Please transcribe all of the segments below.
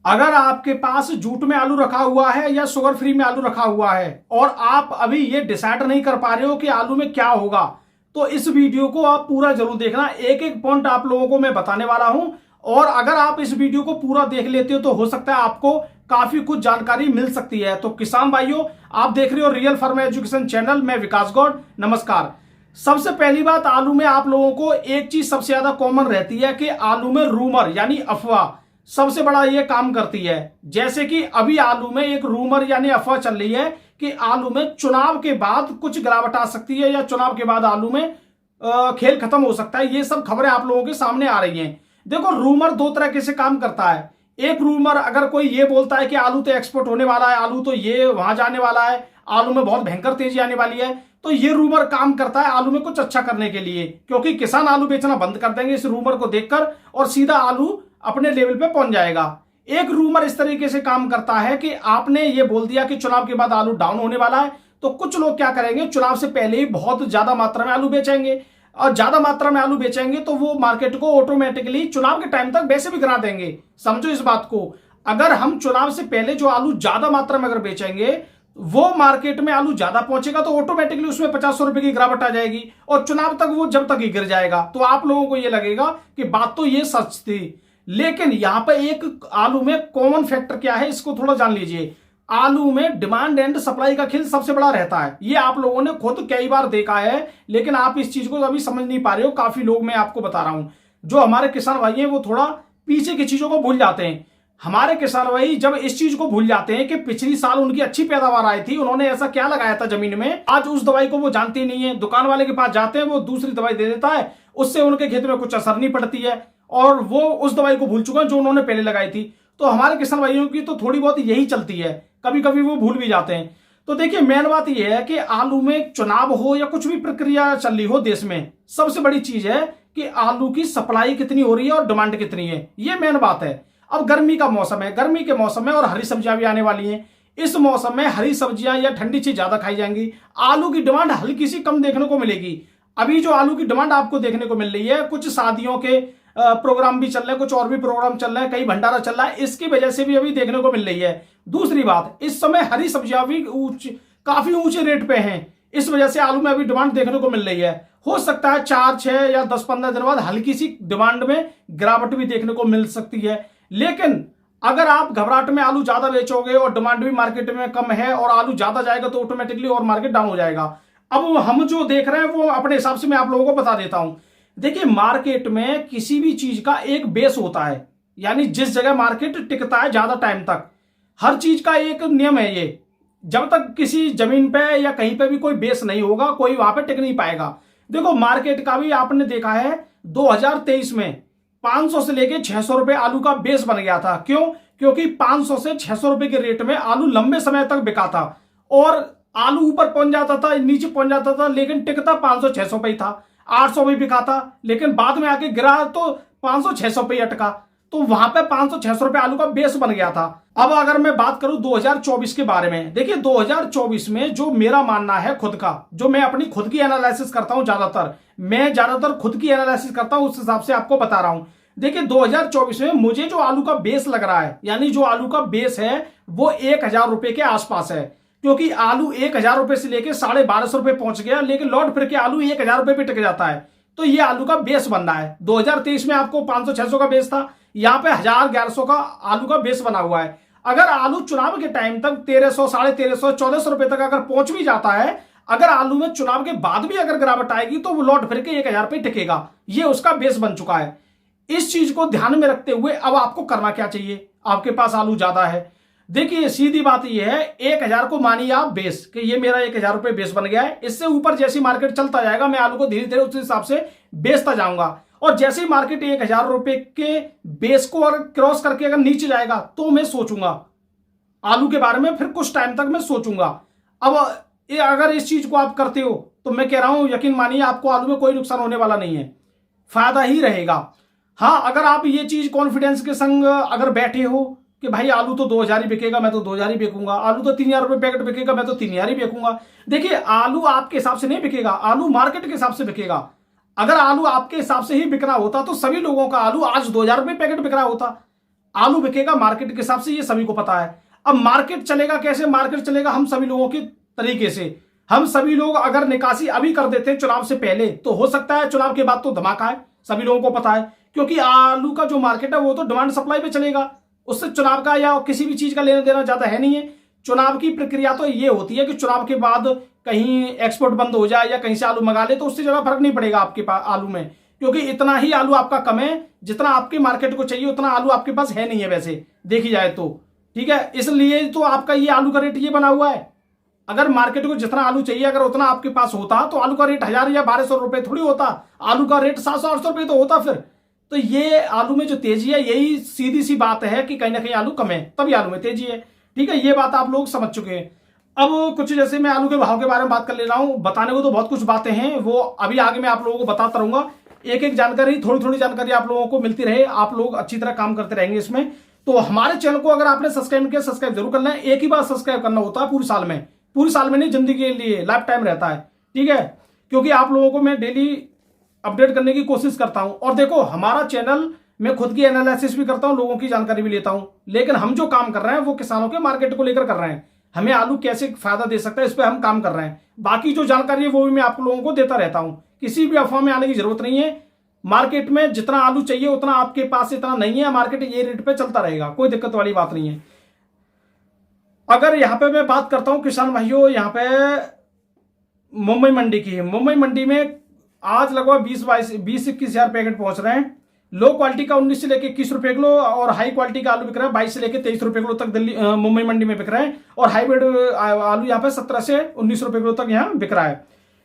अगर आपके पास जूट में आलू रखा हुआ है या शुगर फ्री में आलू रखा हुआ है और आप अभी ये डिसाइड नहीं कर पा रहे हो कि आलू में क्या होगा, तो इस वीडियो को आप पूरा जरूर देखना। एक एक पॉइंट आप लोगों को मैं बताने वाला हूं और अगर आप इस वीडियो को पूरा देख लेते हो तो हो सकता है आपको काफी कुछ जानकारी मिल सकती है। तो किसान भाइयों, आप देख रहे हो रियल फार्मर एजुकेशन चैनल, मैं विकास गौड़, नमस्कार। सबसे पहली बात, आलू में आप लोगों को एक चीज सबसे ज्यादा कॉमन रहती है कि आलू में रूमर यानी अफवाह सबसे बड़ा ये काम करती है। जैसे कि अभी आलू में एक रूमर यानी अफवाह चल रही है कि आलू में चुनाव के बाद कुछ गिरावट आ सकती है या चुनाव के बाद आलू में खेल खत्म हो सकता है। ये सब खबरें आप लोगों के सामने आ रही हैं। देखो, रूमर दो तरह से काम करता है। एक रूमर, अगर कोई ये बोलता है कि आलू तो एक्सपोर्ट होने वाला है, आलू तो ये वहां जाने वाला है, आलू में बहुत भयंकर तेजी आने वाली है, तो ये रूमर काम करता है आलू में कुछ अच्छा करने के लिए, क्योंकि किसान आलू बेचना बंद कर देंगे इस रूमर को देखकर और सीधा आलू अपने लेवल पे पहुंच जाएगा। एक रूमर इस तरीके से काम करता है कि आपने ये बोल दिया कि चुनाव के बाद आलू डाउन होने वाला है, तो कुछ लोग क्या करेंगे, चुनाव से पहले ही बहुत ज्यादा मात्रा में आलू बेचेंगे और ज्यादा मात्रा में आलू बेचेंगे तो वो मार्केट को ऑटोमेटिकली चुनाव के टाइम तक वैसे भी गिरा देंगे। समझो इस बात को, अगर हम चुनाव से पहले जो आलू ज्यादा मात्रा में अगर बेचेंगे, वो मार्केट में आलू ज्यादा पहुंचेगा तो ऑटोमेटिकली उसमें 50 रुपए की गिरावट आ जाएगी और चुनाव तक वो जब तक ही गिर जाएगा। तो आप लोगों को ये लगेगा कि बात तो ये सच थी, लेकिन यहां पर एक आलू में कॉमन फैक्टर क्या है, इसको थोड़ा जान लीजिए। आलू में डिमांड एंड सप्लाई का खेल सबसे बड़ा रहता है। ये आप लोगों ने खुद कई बार देखा है, लेकिन आप इस चीज को अभी समझ नहीं पा रहे हो। काफी लोग, मैं आपको बता रहा हूं, जो हमारे किसान भाई हैं वो थोड़ा पीछे की चीजों को भूल जाते हैं। हमारे किसान भाई जब इस चीज को भूल जाते हैं कि पिछली साल उनकी अच्छी पैदावार आई थी, उन्होंने ऐसा क्या लगाया था जमीन में, आज उस दवाई को वो जानते नहीं है। दुकान वाले के पास जाते हैं, वो दूसरी दवाई दे देता है, उससे उनके खेत में कुछ असर नहीं पड़ती है और वो उस दवाई को भूल चुके हैं जो उन्होंने पहले लगाई थी। तो हमारे किसान भाइयों की तो थोड़ी बहुत यही चलती है, कभी कभी वो भूल भी जाते हैं। तो देखिए, मेन बात यह है कि आलू में चुनाव हो या कुछ भी प्रक्रिया चल रही हो देश में, सबसे बड़ी चीज है कि आलू की सप्लाई कितनी हो रही है और डिमांड कितनी है। ये मेन बात है। अब गर्मी का मौसम है, गर्मी के मौसम में और हरी सब्जियां भी आने वाली हैं। इस मौसम में हरी सब्जियां या ठंडी चीज ज्यादा खाई जाएंगी, आलू की डिमांड हल्की सी कम देखने को मिलेगी। अभी जो आलू की डिमांड आपको देखने को मिल रही है, कुछ शादियों के प्रोग्राम भी चल रहे हैं, कुछ और भी प्रोग्राम चल रहे हैं, कई भंडारा चल रहा है, इसकी वजह से भी अभी देखने को मिल रही है। दूसरी बात, इस समय हरी सब्जियां भी काफी ऊंचे रेट पे हैं, इस वजह से आलू में अभी डिमांड देखने को मिल रही है। हो सकता है 4, 6 या 10-15 दिन बाद हल्की सी डिमांड में गिरावट भी देखने को मिल सकती है। लेकिन अगर आप घबराहट में आलू ज्यादा बेचोगे और डिमांड भी मार्केट में कम है और आलू ज्यादा जाएगा तो ऑटोमेटिकली और मार्केट डाउन हो जाएगा। अब हम जो देख रहे हैं वो अपने हिसाब से मैं आप लोगों को बता देता हूं। देखिए, मार्केट में किसी भी चीज का एक बेस होता है, यानी जिस जगह मार्केट टिकता है ज्यादा टाइम तक, हर चीज का एक नियम है ये। जब तक किसी जमीन पे या कहीं पे भी कोई बेस नहीं होगा, कोई वहां पे टिक नहीं पाएगा। देखो, मार्केट का भी आपने देखा है 2023 में 500 से लेके 600 रुपए आलू का बेस बन गया था। क्यों? क्योंकि 500 से 600 रुपए के रेट में आलू लंबे समय तक बिका था और आलू ऊपर पहुंच जाता था, नीचे पहुंच जाता था, लेकिन टिकता 500-600 पे ही था। 800 में बिका था, लेकिन बाद में आके गिरा तो 500-600 पे ही अटका। तो वहां पे 500-600 रुपए आलू का बेस बन गया था। अब अगर मैं बात करूं 2024 के बारे में, देखिए 2024 में जो मेरा मानना है खुद का, जो मैं अपनी खुद की एनालिसिस करता हूं, ज्यादातर खुद की एनालिसिस करता हूं, उस हिसाब से आपको बता रहा हूं। देखिए 2024 में मुझे जो आलू का बेस लग रहा है, यानी जो आलू का बेस है वो 1000 रुपए के आसपास है। क्योंकि आलू 1000 रुपए से लेके 1250 रुपए पहुंच गया, लेकिन लौट फिर के आलू 1000 रुपए पे टिक जाता है। तो ये आलू का बेस बन रहा है। 2023 में आपको 500-600 का बेस था, यहां पे 1000-1100 का आलू का बेस बना हुआ है। अगर आलू चुनाव के टाइम तक 1300, 1350, 1400 रुपए तक अगर पहुंच भी जाता है, अगर आलू में चुनाव के बाद भी अगर गिरावट आएगी तो वो लौट फिर के 1000 पे टिकेगा। ये उसका बेस बन चुका है। इस चीज को ध्यान में रखते हुए अब आपको करना क्या चाहिए? आपके पास आलू ज्यादा है, देखिए सीधी बात यह है, 1000 को मानिए आप बेस कि ये मेरा 1000 रुपए बेस बन गया है। इससे ऊपर जैसी मार्केट चलता जाएगा, मैं आलू को धीरे धीरे उस हिसाब से बेचता जाऊंगा और जैसे ही मार्केट 1000 रुपए के बेस को और क्रॉस करके अगर नीचे जाएगा तो मैं सोचूंगा आलू के बारे में, फिर कुछ टाइम तक मैं सोचूंगा। अब अगर इस चीज को आप करते हो तो मैं कह रहा हूं, यकीन मानिए आपको आलू में कोई नुकसान होने वाला नहीं है, फायदा ही रहेगा। हाँ, अगर आप ये चीज कॉन्फिडेंस के संग अगर बैठे हो कि भाई आलू तो 2000 ही बिकेगा, मैं तो 2000 ही बेचूंगा, आलू तो 3000 रुपए पैकेट बिकेगा, मैं तो 3000 ही बेचूंगा। देखिए, आलू आपके हिसाब से नहीं बिकेगा, आलू मार्केट के हिसाब से बिकेगा। अगर आलू आपके हिसाब से ही बिक रहा होता तो सभी लोगों का आलू आज 2000 रुपए पैकेट बिक रहा होता। आलू बिकेगा मार्केट के हिसाब से, ये सभी को पता है। अब मार्केट चलेगा कैसे? मार्केट चलेगा हम सभी लोगों के तरीके से। हम सभी लोग अगर निकासी अभी कर देते हैं चुनाव से पहले, तो हो सकता है चुनाव के बाद तो धमाका है, सभी लोगों को पता है। क्योंकि आलू का जो मार्केट है वो तो डिमांड सप्लाई पे चलेगा, उससे चुनाव का या किसी भी चीज का लेना देना ज्यादा है नहीं है। चुनाव की प्रक्रिया तो ये होती है कि चुनाव के बाद कहीं एक्सपोर्ट बंद हो जाए या कहीं से आलू मंगा ले, तो उससे ज्यादा फर्क नहीं पड़ेगा आपके पास आलू में, क्योंकि इतना ही आलू आपका कम है, जितना आपके मार्केट को चाहिए उतना आलू आपके पास है नहीं है वैसे देखी जाए तो। ठीक है, इसलिए तो आपका ये आलू का रेट ये बना हुआ है। अगर मार्केट को जितना आलू चाहिए अगर उतना आपके पास होता तो आलू का रेट 1000 या 1200 रुपए थोड़ी होता, आलू का रेट 700-800 रुपए तो होता फिर। तो ये आलू में जो तेजी है, यही सीधी सी बात है कि कहीं ना कहीं आलू कम है, तभी आलू में तेजी है। ठीक है, ये बात आप लोग समझ चुके हैं। अब कुछ जैसे मैं आलू के भाव के बारे में बात कर ले रहा हूं, बताने को तो बहुत कुछ बातें हैं, वो अभी आगे मैं आप लोगों को बताता रहूंगा। एक एक जानकारी, थोड़ी थोड़ी जानकारी आप लोगों को मिलती रहे, आप लोग अच्छी तरह काम करते रहेंगे इसमें। तो हमारे चैनल को अगर आपने सब्सक्राइब किया, सब्सक्राइब जरूर करना है। एक ही बार सब्सक्राइब करना होता है पूरे साल में, पूरे साल में नहीं, जिंदगी के लिए लाइफ टाइम रहता है। ठीक है, क्योंकि आप लोगों को मैं डेली अपडेट करने की कोशिश करता हूं। और देखो, हमारा चैनल मैं खुद की एनालिसिस भी करता हूं, लोगों की जानकारी भी लेता हूं, लेकिन हम जो काम कर रहे हैं वो किसानों के मार्केट को लेकर कर रहे हैं। हमें आलू कैसे फायदा दे सकता है, इस पर हम काम कर रहे हैं। बाकी जो जानकारी है वो भी मैं आप लोगों को देता रहता हूं। किसी भी अफवाह में आने की जरूरत नहीं है। मार्केट में जितना आलू चाहिए उतना आपके पास इतना नहीं है, मार्केट ये रेट पे चलता रहेगा, कोई दिक्कत वाली बात नहीं है। अगर यहां पे मैं बात करता हूं किसान भाइयों, यहां पे मुंबई मंडी की, मुंबई मंडी में आज लगभग 20-21 हजार पैकेट पहुंच रहे हैं। लो क्वालिटी का 19 से लेकर 21 रुपए किलो और हाई क्वालिटी का आलू बिक रहा है 22 से लेकर 23 रुपए किलो तक दिल्ली मुंबई मंडी में बिक रहा है। और हाइब्रिड आलू यहाँ पे 17 से 19 रुपए किलो तक यहाँ बिक रहा है।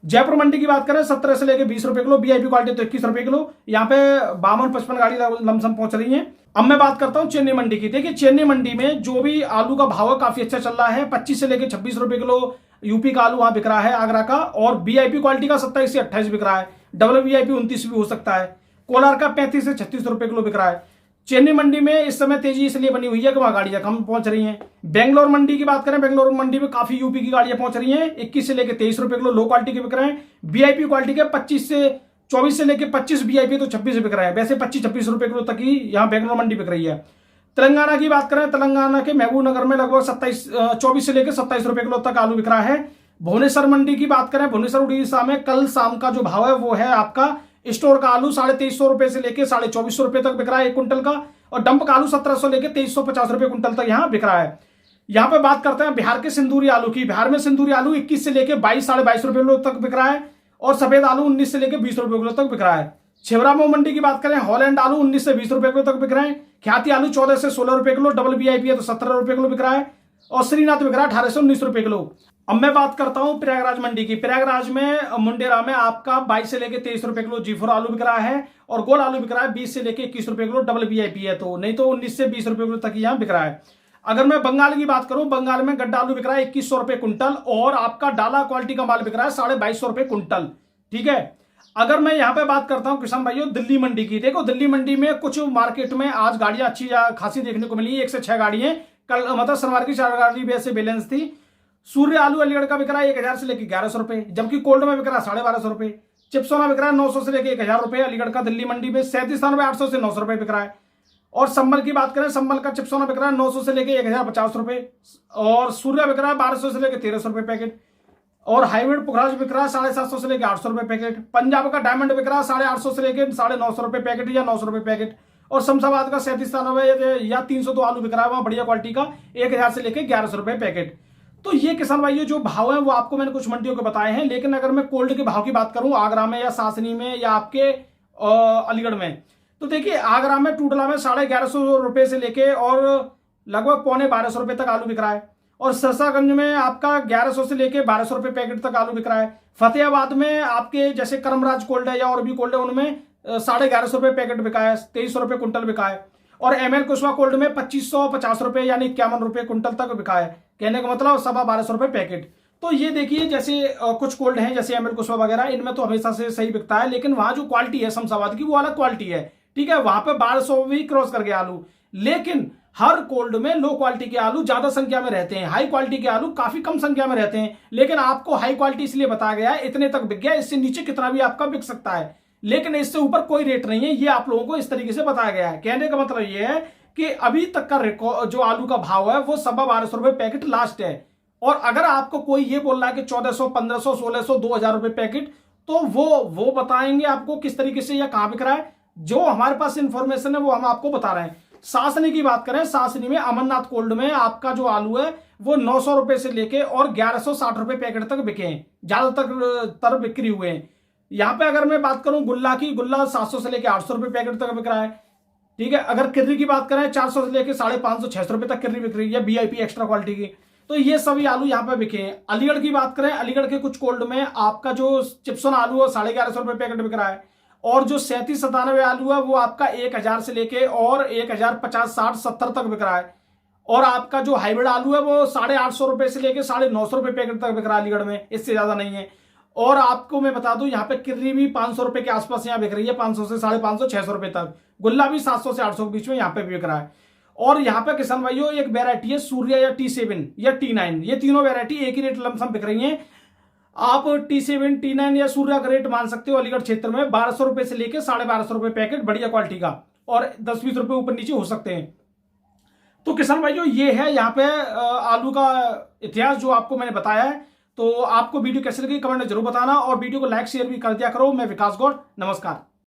जयपुर मंडी की बात करें 17 से लेकर 20 रुपए किलो, वीआईपी क्वालिटी तो 21 रुपए किलो, यहाँ पे 52-55 गाड़ी लमसम पहुंच रही है। अब मैं बात करता हूं चेन्नई मंडी की। देखिए, चेन्नई मंडी में जो भी आलू का भाव है काफी अच्छा चल रहा है। 25 से लेकर 26 रुपए किलो यूपी का आलू वहां बिक रहा है, आगरा का। और वीआईपी क्वालिटी का 27 से 28 बिक रहा है, डबल वीआईपी 29 भी हो सकता है। कोलार का 35 से 36 रुपए किलो बिक रहा है। चेन्नई मंडी में इस समय तेजी इसलिए बनी हुई है कि वहां गाड़ियां कम पहुंच रही हैं। बेंगलोर मंडी की बात करें, बेंगलोर मंडी में काफी यूपी की गाड़ियां पहुंच रही हैं। 21 से लेकर 23 रुपए किलो लो क्वालिटी के बिक रहे हैं। वीआईपी क्वालिटी के 24 से लेकर 25, वीआईपी तो 26 बिक रहा है। वैसे 25-26 रुपए किलो तक ही यहाँ बेंगलोर मंडी बिक रही है। तेलंगाना की बात करें, तेलंगाना के महबूब नगर में लगभग 24 से लेकर 27 रुपए किलो तक आलू बिक रहा है। भुवनेश्वर मंडी की बात करें, भुवनेश्वर उड़ीसा में कल शाम का जो भाव है वो है आपका स्टोर का आलू 2350 रुपए से लेकर 2450 रुपए तक बिक रहा है एक कुंटल का। और डंप का आलू 1700 लेकर 2350 रुपए कुंटल तक यहाँ बिक रहा है। यहाँ पे बात करते हैं बिहार के सिंदूरी आलू की। बिहार में सिंदूरी आलू 21 से लेकर 22-22.5 रुपए किलो तक बिक रहा है। और सफेद आलू 19 से लेकर 20 रुपए किलो तक बिक रहा है। छिबरामऊ मंडी की बात करें, हॉलैंड आलू 19 से 20 रुपए किलो तक बिक रहे हैं। ख्याति आलू 14 से 16 रुपए किलो, डबल वीआईपी है तो 17 रुपए किलो बिक रहा है। और श्रीनाथ बिक रहा है 18 से 19 रुपए किलो। अब मैं बात करता हूं प्रयागराज मंडी की। प्रयागराज में मुंडेरा में आपका 22 से लेकर 23 रुपए किलो G4 आलू बिक रहा है। और गोल आलू बिक रहा है 20 से लेकर 21 रुपए किलो, डबल वीआईपी है तो, नहीं तो 19 से 20 रुपए किलो तक यहाँ बिक रहा है। अगर मैं बंगाल की बात करूं, बंगाल में गड्ढा आलू बिक रहा है 2100 रुपए कुंटल। और आपका डाला क्वालिटी का माल बिक रहा है 2250 रुपए कुंटल। ठीक है, अगर मैं यहाँ पे बात करता हूं किसान भाइयों दिल्ली मंडी की। देखो, दिल्ली मंडी में कुछ मार्केट में आज गाड़ियां अच्छी खासी देखने को मिली, 1 से 6 गाड़ी है। कल मतलब शनिवार की 4 गाड़ी वैसे बैलेंस थी। सूर्य आलू अलीगढ़ का बिक रहा है 1000 से लेकर 1100 रुपए, जबकि कोल्ड में बिक रहा है 1250 रुपए। चिप्सोना बिक रहा है 900 से लेकर 1000 रुपए अलीगढ़ का दिल्ली मंडी में। 37 में 800 से 900 रुपए बिक रहा है। और संबल की बात करें, संबल का चिप्सोना बिक रहा है 900 से लेकर 1050 रुपए। और सूर्य बिक रहा है 1200 से लेकर 1300 रुपए पैकेट। और हाइब्रिड पुखराज बिक रहा है 750 से लेकर 800 रुपए पैकेट। पंजाब का डायमंड बिक रहा है 850 से लेकर 950 रुपए पैकेट या 900 रुपए पैकेट। और शमशाबाद का 37 या 302 आलू बिक रहा है वहां बढ़िया क्वालिटी का 1000 से लेकर 1100 रुपए पैकेट। तो ये किसान भाइयों जो भाव है वो आपको मैंने कुछ मंडियों के बताए हैं। लेकिन अगर मैं कोल्ड के भाव की बात करूं, आगरा में या सासनी में या आपके अलीगढ़ में, तो देखिए आगरा में टूटला में 1150 रुपए से लेके और लगभग 12.25 रुपए तक आलू बिक रहा है। और सरसागंज में आपका 1100 से लेके 1200 रुपए पैकेट तक आलू बिक रहा है। फतेहाबाद में आपके जैसे करमराज कोल्ड है या और भी कोल्ड है, उनमें 1150 रुपए पैकेट बिका है, 2300 रुपए कुंटल बिका है। और ML कुशवा कोल्ड में 2550 रुपए यानी 51 रुपए कुंटल तक बिका है। कहने का मतलब 12.25 रुपए पैकेट। तो ये देखिए, जैसे कुछ कोल्ड हैं जैसे ML कुशवा वगैरह, इनमें तो हमेशा से सही बिकता है। लेकिन वहां जो क्वालिटी है शमशाबाद की वो अलग क्वालिटी है। ठीक है, वहां पे 1200 भी क्रॉस कर गया आलू। लेकिन हर कोल्ड में लो क्वालिटी के आलू ज्यादा संख्या में रहते हैं, हाई क्वालिटी के आलू काफी कम संख्या में रहते हैं। लेकिन आपको हाई क्वालिटी इसलिए बताया गया है, इतने तक बिक गया, इससे नीचे कितना भी आपका बिक सकता है, लेकिन इससे ऊपर कोई रेट नहीं है। ये आप लोगों को इस तरीके से बताया गया है। कहने का मतलब ये है कि अभी तक का रिकॉर्ड जो आलू का भाव है वो 1250 रुपए पैकेट लास्ट है। और अगर आपको कोई ये बोल रहा है कि 1400, 1500, 1600, 2000 रुपए पैकेट, तो वो बताएंगे आपको किस तरीके से या कहां बिक रहा है। जो हमारे पास इंफॉर्मेशन है वो हम आपको बता रहे हैं। सासनी की बात करें, सासनी में अमरनाथ कोल्ड में आपका जो आलू है वो 900 रुपए से लेके और 1160 रुपए पैकेट तक बिके हैं, ज्यादातर बिक्री हुए हैं। यहां पे अगर मैं बात करूं गुल्ला की, गुल्ला 700 से लेके 800 रुपए पैकेट तक बिक रहा है। ठीक है, अगर किर्री की बात करें 400 से लेके 550, 600 रुपए तक किर्री बिक रही है VIP एक्स्ट्रा क्वालिटी की। तो ये सभी आलू यहाँ पे बिके हैं। अलीगढ़ की बात करें, अलीगढ़ के कुछ कोल्ड में आपका जो चिप्सन आलू है 1150 रुपए पैकेट बिक रहा है। और जो 3797 आलू है वो आपका 1000 से लेके और 1050, 60, 70 तक बिक रहा है। और आपका जो हाइब्रिड आलू है वो 850 रुपए से लेके 950 रुपए पैकेट तक बिक रहा है अलीगढ़ में, इससे ज्यादा नहीं है। और आपको मैं बता दूं यहाँ पे किर्री भी 500 रुपए के आसपास यहाँ बिक रही है, 500 से 550, 600 रुपए तक। गुल्ला भी 700 से 800 के बीच में यहाँ पे बिक रहा है। और यहाँ पे किसान भाइयों एक वेरायटी है सूर्या या T7 या T9, ये तीनों वेरायटी एक ही रेट लमसम बिक रही हैं। आप T7, T9 या सूर्या का रेट मान सकते हो अलीगढ़ क्षेत्र में 1200 रुपए से लेके 1250 रुपए पैकेट बढ़िया क्वालिटी का, और 10-20 रुपए ऊपर नीचे हो सकते हैं। तो किसान भाइयों ये है यहाँ पे आलू का इतिहास जो आपको मैंने बताया है। तो आपको वीडियो कैसे लगी कमेंट में जरूर बताना, और वीडियो को लाइक शेयर भी कर दिया करो। मैं विकास गौड़, नमस्कार।